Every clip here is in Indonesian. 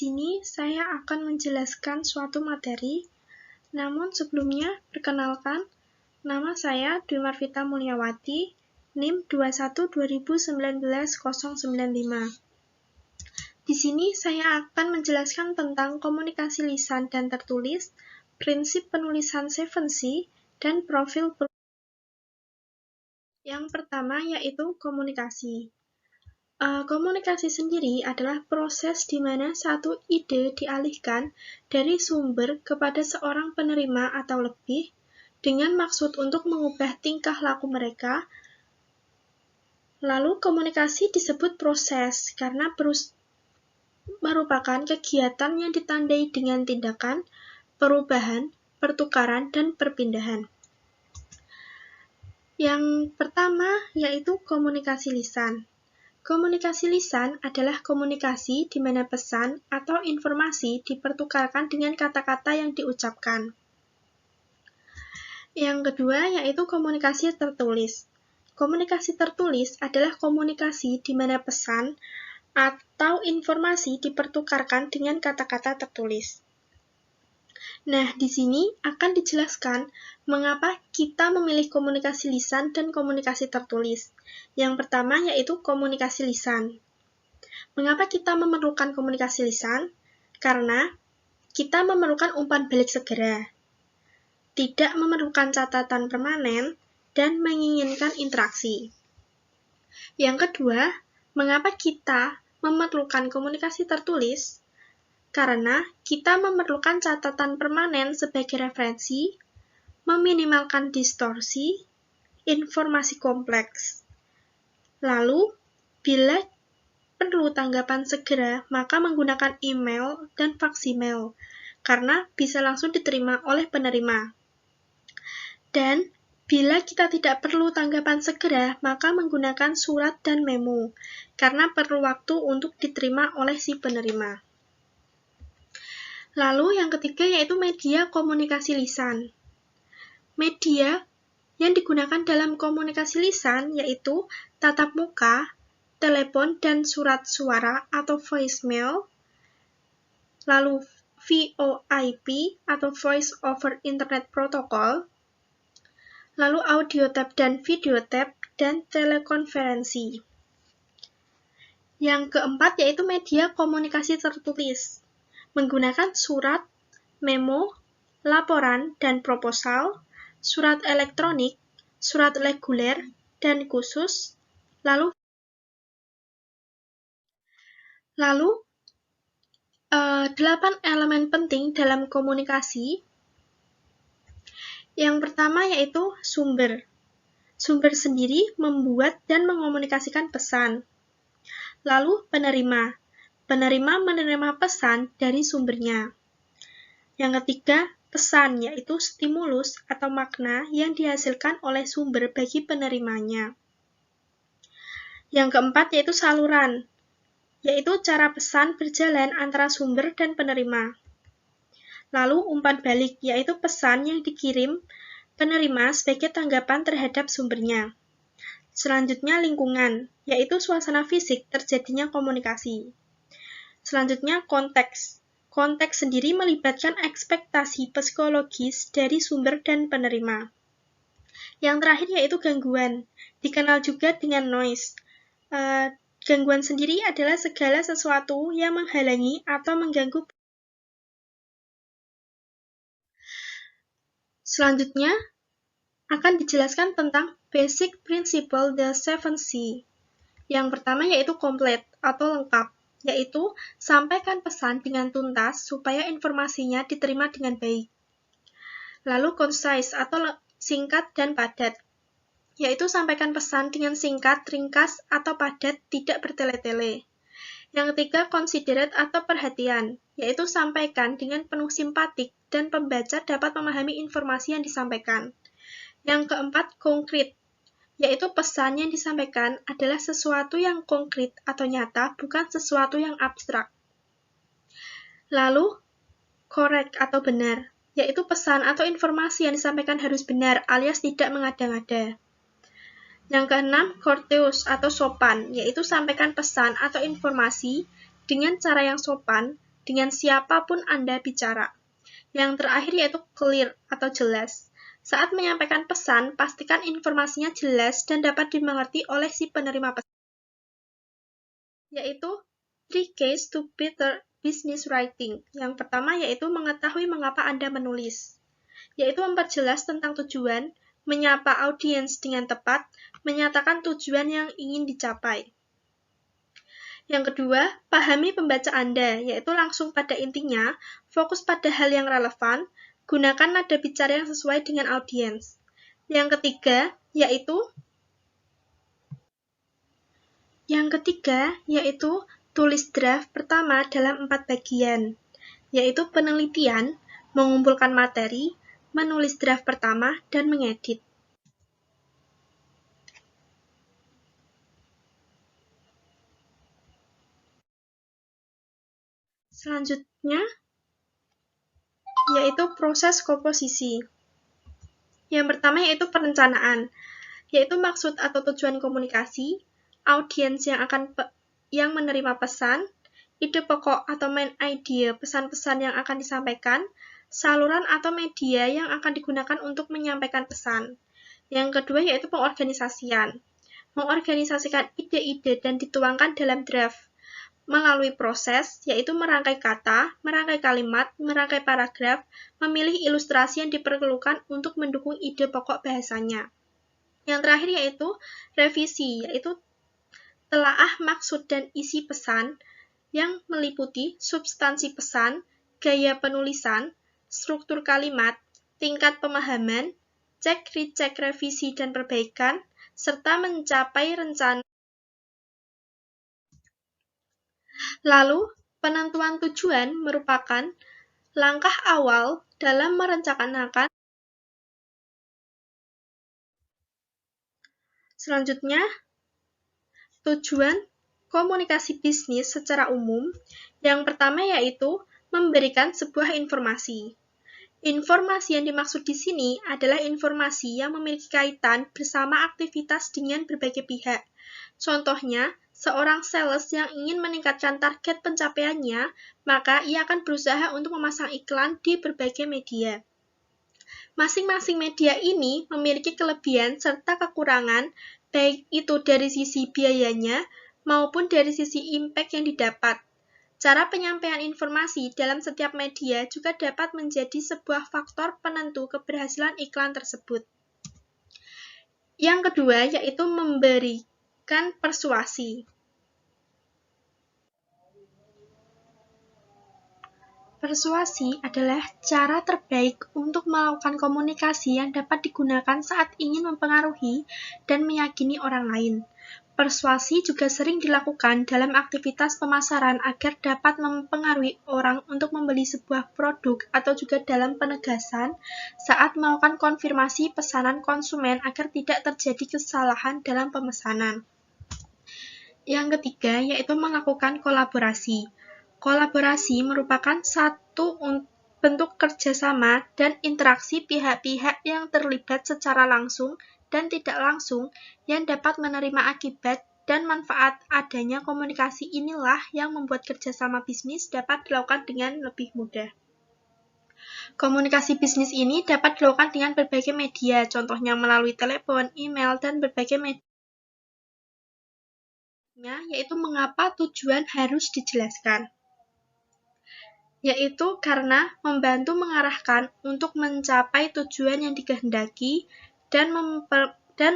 sini saya akan menjelaskan suatu materi, namun sebelumnya perkenalkan, nama saya Dwi Marvita Mulyawati, NIM 21-2019-095. Di sini saya akan menjelaskan tentang komunikasi lisan dan tertulis, prinsip penulisan 7C, dan profil penulis. Yang pertama yaitu komunikasi. Komunikasi sendiri adalah proses di mana satu ide dialihkan dari sumber kepada seorang penerima atau lebih dengan maksud untuk mengubah tingkah laku mereka. Lalu komunikasi disebut proses karena merupakan kegiatan yang ditandai dengan tindakan, perubahan, pertukaran, dan perpindahan. Yang pertama yaitu komunikasi lisan. Komunikasi lisan adalah komunikasi di mana pesan atau informasi dipertukarkan dengan kata-kata yang diucapkan. Yang kedua yaitu komunikasi tertulis. Komunikasi tertulis adalah komunikasi di mana pesan atau informasi dipertukarkan dengan kata-kata tertulis. Nah, di sini akan dijelaskan mengapa kita memilih komunikasi lisan dan komunikasi tertulis. Yang pertama yaitu komunikasi lisan. Mengapa kita memerlukan komunikasi lisan? Karena kita memerlukan umpan balik segera, tidak memerlukan catatan permanen, dan menginginkan interaksi. Yang kedua, mengapa kita memerlukan komunikasi tertulis? Karena kita memerlukan catatan permanen sebagai referensi, meminimalkan distorsi, informasi kompleks. Lalu, bila perlu tanggapan segera, maka menggunakan email dan faksimiles, karena bisa langsung diterima oleh penerima. Dan, bila kita tidak perlu tanggapan segera, maka menggunakan surat dan memo, karena perlu waktu untuk diterima oleh si penerima. Lalu yang ketiga yaitu media komunikasi lisan. Media yang digunakan dalam komunikasi lisan yaitu tatap muka, telepon dan surat suara atau voicemail, lalu VoIP atau Voice over Internet Protocol, lalu audio tab dan video tab, dan telekonferensi. Yang keempat yaitu media komunikasi tertulis. Menggunakan surat, memo, laporan, dan proposal, surat elektronik, surat reguler, dan khusus, lalu 8 elemen penting dalam komunikasi. Yang pertama yaitu sumber. Sumber sendiri membuat dan mengomunikasikan pesan. Lalu penerima. Penerima menerima pesan dari sumbernya. Yang ketiga, pesan, yaitu stimulus atau makna yang dihasilkan oleh sumber bagi penerimanya. Yang keempat, yaitu saluran, yaitu cara pesan berjalan antara sumber dan penerima. Lalu umpan balik, yaitu pesan yang dikirim penerima sebagai tanggapan terhadap sumbernya. Selanjutnya lingkungan, yaitu suasana fisik terjadinya komunikasi. Selanjutnya konteks. Konteks sendiri melibatkan ekspektasi psikologis dari sumber dan penerima. Yang terakhir yaitu gangguan, dikenal juga dengan noise. Gangguan sendiri adalah segala sesuatu yang menghalangi atau mengganggu. Selanjutnya akan dijelaskan tentang basic principle the 7C. Yang pertama yaitu komplit atau lengkap, yaitu sampaikan pesan dengan tuntas supaya informasinya diterima dengan baik. Lalu concise atau singkat dan padat, yaitu sampaikan pesan dengan singkat, ringkas, atau padat, tidak bertele-tele. Yang ketiga considerate atau perhatian, yaitu sampaikan dengan penuh simpatik dan pembaca dapat memahami informasi yang disampaikan. Yang keempat konkret, yaitu pesan yang disampaikan adalah sesuatu yang konkret atau nyata, bukan sesuatu yang abstrak. Lalu, correct atau benar, yaitu pesan atau informasi yang disampaikan harus benar alias tidak mengada-ngada. Yang keenam, courteous atau sopan, yaitu sampaikan pesan atau informasi dengan cara yang sopan dengan siapapun Anda bicara. Yang terakhir yaitu clear atau jelas. Saat menyampaikan pesan, pastikan informasinya jelas dan dapat dimengerti oleh si penerima pesan. Yaitu 3 keys to better business writing. Yang pertama yaitu mengetahui mengapa Anda menulis. Yaitu memperjelas tentang tujuan, menyapa audiens dengan tepat, menyatakan tujuan yang ingin dicapai. Yang kedua, pahami pembaca Anda, yaitu langsung pada intinya, fokus pada hal yang relevan, gunakan nada bicara yang sesuai dengan audiens. Yang ketiga, yaitu tulis draft pertama dalam 4 bagian, yaitu penelitian, mengumpulkan materi, menulis draft pertama, dan mengedit. Selanjutnya, yaitu proses komposisi. Yang pertama yaitu perencanaan, yaitu maksud atau tujuan komunikasi, audiens yang menerima pesan, ide pokok atau main idea pesan-pesan yang akan disampaikan, saluran atau media yang akan digunakan untuk menyampaikan pesan. Yang kedua yaitu pengorganisasian, mengorganisasikan ide-ide dan dituangkan dalam draft melalui proses, yaitu merangkai kata, merangkai kalimat, merangkai paragraf, memilih ilustrasi yang diperlukan untuk mendukung ide pokok bahasanya. Yang terakhir yaitu revisi, yaitu telaah maksud dan isi pesan yang meliputi substansi pesan, gaya penulisan, struktur kalimat, tingkat pemahaman, cek, recek, revisi, dan perbaikan, serta mencapai rencana. Lalu, penentuan tujuan merupakan langkah awal dalam merencanakan. Selanjutnya, tujuan komunikasi bisnis secara umum. Yang pertama yaitu memberikan sebuah informasi. Informasi yang dimaksud di sini adalah informasi yang memiliki kaitan bersama aktivitas dengan berbagai pihak. Contohnya, seorang sales yang ingin meningkatkan target pencapaiannya, maka ia akan berusaha untuk memasang iklan di berbagai media. Masing-masing media ini memiliki kelebihan serta kekurangan, baik itu dari sisi biayanya maupun dari sisi impact yang didapat. Cara penyampaian informasi dalam setiap media juga dapat menjadi sebuah faktor penentu keberhasilan iklan tersebut. Yang kedua yaitu memberikan persuasi. Persuasi adalah cara terbaik untuk melakukan komunikasi yang dapat digunakan saat ingin mempengaruhi dan meyakini orang lain. Persuasi juga sering dilakukan dalam aktivitas pemasaran agar dapat mempengaruhi orang untuk membeli sebuah produk atau juga dalam penegasan saat melakukan konfirmasi pesanan konsumen agar tidak terjadi kesalahan dalam pemesanan. Yang ketiga yaitu melakukan kolaborasi. Kolaborasi merupakan satu bentuk kerjasama dan interaksi pihak-pihak yang terlibat secara langsung dan tidak langsung yang dapat menerima akibat dan manfaat adanya komunikasi inilah yang membuat kerjasama bisnis dapat dilakukan dengan lebih mudah. Komunikasi bisnis ini dapat dilakukan dengan berbagai media, contohnya melalui telepon, email, dan berbagai media. Yaitu mengapa tujuan harus dijelaskan. Yaitu karena membantu mengarahkan untuk mencapai tujuan yang dikehendaki dan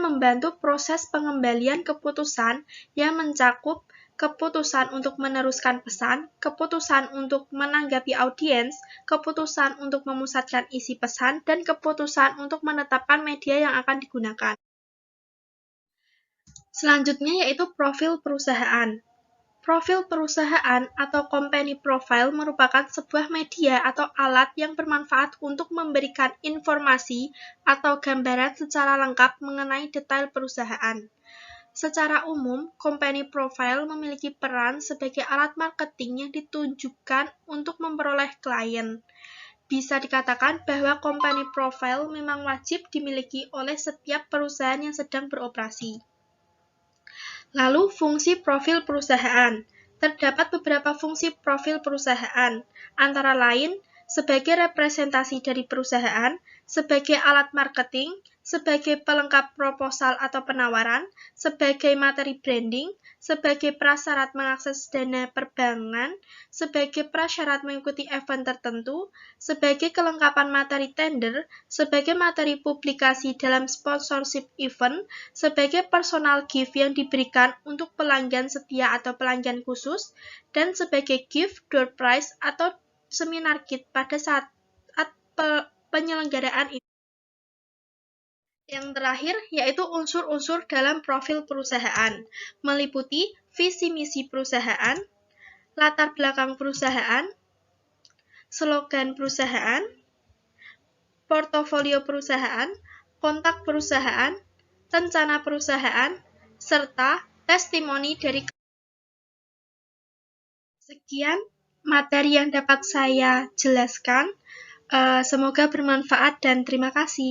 membantu proses pengembalian keputusan yang mencakup keputusan untuk meneruskan pesan, keputusan untuk menanggapi audiens, keputusan untuk memusatkan isi pesan, dan keputusan untuk menetapkan media yang akan digunakan. Selanjutnya yaitu profil perusahaan. Profil perusahaan atau company profile merupakan sebuah media atau alat yang bermanfaat untuk memberikan informasi atau gambaran secara lengkap mengenai detail perusahaan. Secara umum, company profile memiliki peran sebagai alat marketing yang ditunjukkan untuk memperoleh klien. Bisa dikatakan bahwa company profile memang wajib dimiliki oleh setiap perusahaan yang sedang beroperasi. Lalu, fungsi profil perusahaan. Terdapat beberapa fungsi profil perusahaan, antara lain sebagai representasi dari perusahaan, sebagai alat marketing, sebagai pelengkap proposal atau penawaran, sebagai materi branding, sebagai prasyarat mengakses dana perbankan, sebagai prasyarat mengikuti event tertentu, sebagai kelengkapan materi tender, sebagai materi publikasi dalam sponsorship event, sebagai personal gift yang diberikan untuk pelanggan setia atau pelanggan khusus, dan sebagai gift, door prize, atau seminar kit pada saat penyelenggaraan ini. Yang terakhir, yaitu unsur-unsur dalam profil perusahaan, meliputi visi misi perusahaan, latar belakang perusahaan, slogan perusahaan, portofolio perusahaan, kontak perusahaan, rencana perusahaan, serta testimoni dari. Sekian materi yang dapat saya jelaskan. Semoga bermanfaat dan terima kasih.